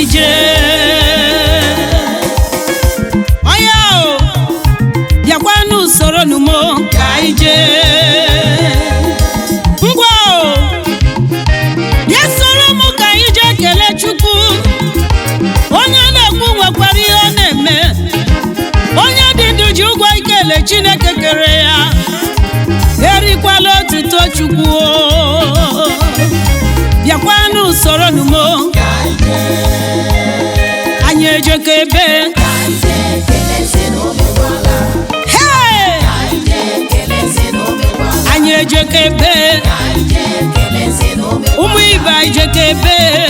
ije Onye O Biakwanu soronu mo ka ije Ngwa o bịa soro m ka ije kele Chukwu onye na-ekwu nwekwara ihe ọ na-eme onye dị ndụ ji ụgwọ ikele Chineke kere ya Erikwala otuto Chukwu Biakwanu soronu mo anyị ejeko ebee anyị ejeko ebee Umu Ibe ejeko ebee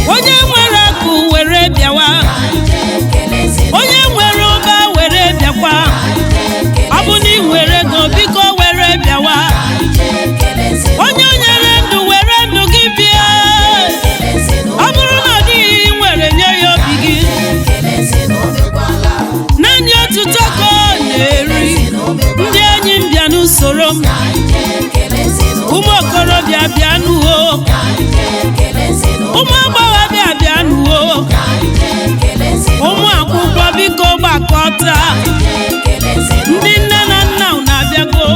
onye nwere ekwu were biawa onye nwere ụba were biakwa ọ bụ na ị nwere ego biko were biawa onye nyere ndụ were ndụ gị bịa ọ bụrụ na ọ dịghị nwere nye ya obi gị naanị otuto ka ọ na-eri ndị enyi m Bianu soro m ụmụ okorobịa Bianu o ụmụ agbọghọbịa Bianu o ụmụ akwụkwọ biko gbakọta ndị nne na nna unu abịago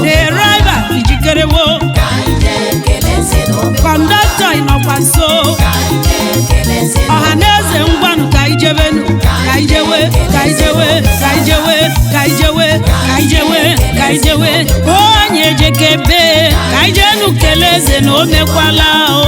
deraiva ijikerewo kọndọktọ ịnọkwa nso ọhaneze ngwanụ ka ijebenu ka ijewe ka ijewe ka ijewe ka ijewe ka ijewe ka ijewe onye ejeko ebee ka ijenu kele eze na o mekwala o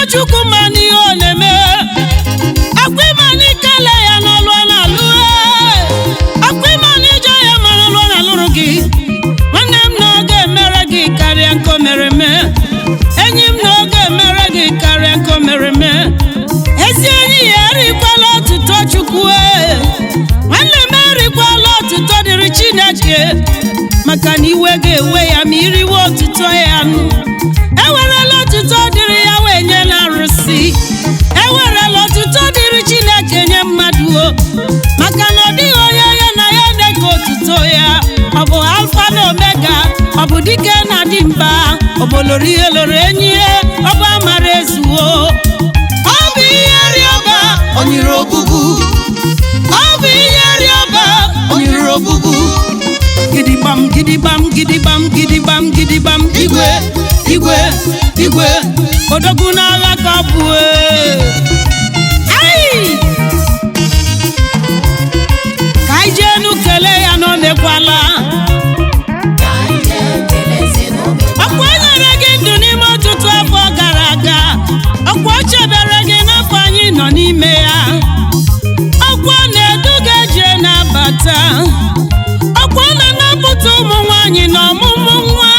Chukwu mani o na-eme akwimani kele ya n'ọlụ na-alụ akwimani jọ ya mara ọlụ na-alụrụ gị nwanne m n'oge mere gị karịa nke o mere eme enyi m n'oge mere gị karịa nke o mere eme ezi enyi ya erikwala otuto Chukwu nwanne m erikwala otuto dịrị Chineke maka na iwe ga-ewe ya ma iriwe otuto ya ewerela otuto dịrị ya wee nye na arụsị ewerela otuto dịrị Chineke nye mmadụ maka na ọ dịghị onye ya na ya na-eke otuto ya ọ bụ alfa na omega ọ bụ dike na dimkpa ọ bụ loro ihe loro enyi ọ bụ amara ezuo ọ bụ ihe rịọba o nyere ogbugbu ọ bụ ihe rịọba o nyere ogbugbu gidigbam gidigbam gidigbam gidigbam gidigbam igwe igwe igwe odogwu n'agha ka ọ bụ ka anyị jenu kele ya na o mekwala ọkwa o nyere gị ndụ n'ime ọtụtụ afọ gara aga ọkwa o chebere gị n'afọ anyị nọ n'ime ya ọkwa na-eduga eje na-abata ọkwa na-anapụta ụmụ nwaanyị na ọmụmụ nwa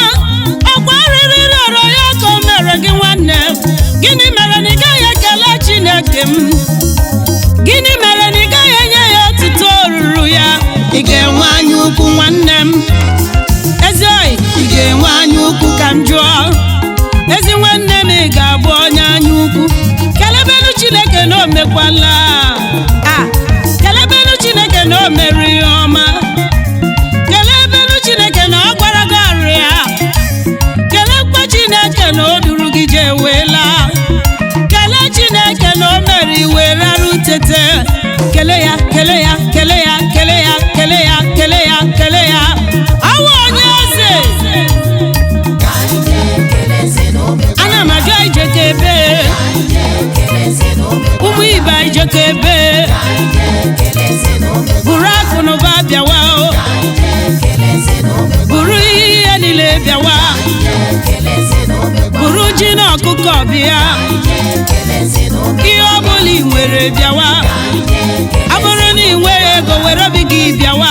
ọkwa riri rịọrọ ya ka o mere gị nwanne gịnị mere na ị gaghị ekele Chineke m gịnị mere na ị gaghị enye ya otuto ruru ya ị ga-enwe anya ukwu nwanne m ezi oyi ị ga-enwe anya ukwu ka m jụọ ezi nwanne m ị ga-abụ onye anya ukwu kelebenu Chineke na o mekwala kelebenu Chineke na o mere ihe ọma kelebenu Chineke na ọ gwara gị arịa kelekwa Chineke na o duru gị je wela kele Chineke na o mere iwe rarụ tete kele ya kele ya kele ya kele ya kele ya kele ya kele ya awa onye eze ana m aga ijeko ebee Umu Ibe ijeko ebee buru akụ na ụba bịawa buru ihe niile bịawa buru ji na ọkụkọ bịa ihe ọ bụla ị nwere bịawa abụrụ na ị nweghị ego were obi gị bịawa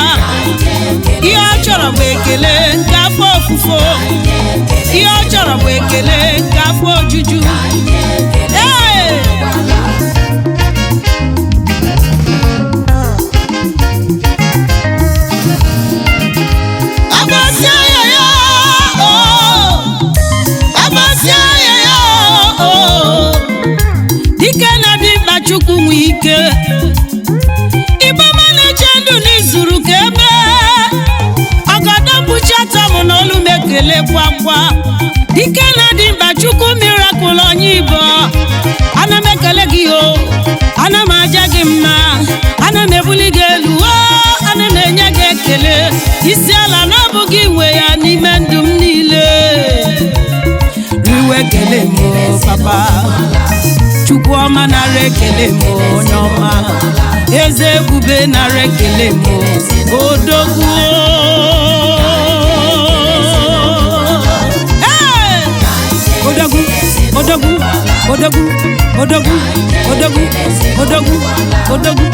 ihe ọ chọrọ bụ ekele nke afọ ofufo ihe ọ chọrọ bụ ekele nke afọ ojuju Igbo manager ndụ n'izuru ka ebe ọgọdọ mkpuchi atọ m n'olu m ekele kwakwa dike na dị mba Chukwu miracle Onyibor ana m ekele gị o ana m aja gị mma ana m ebuli gị elu o ana m enye gị ekele isi ala na ọ bụ gị nwe ya n'ime ndụ m niile riwe ekele m papa Chukwu ọma nara ekele m onye ọma eze ebube nara ekele m odogwu odogwu odogwu odogwu odogwu odogwu odogwu odogwu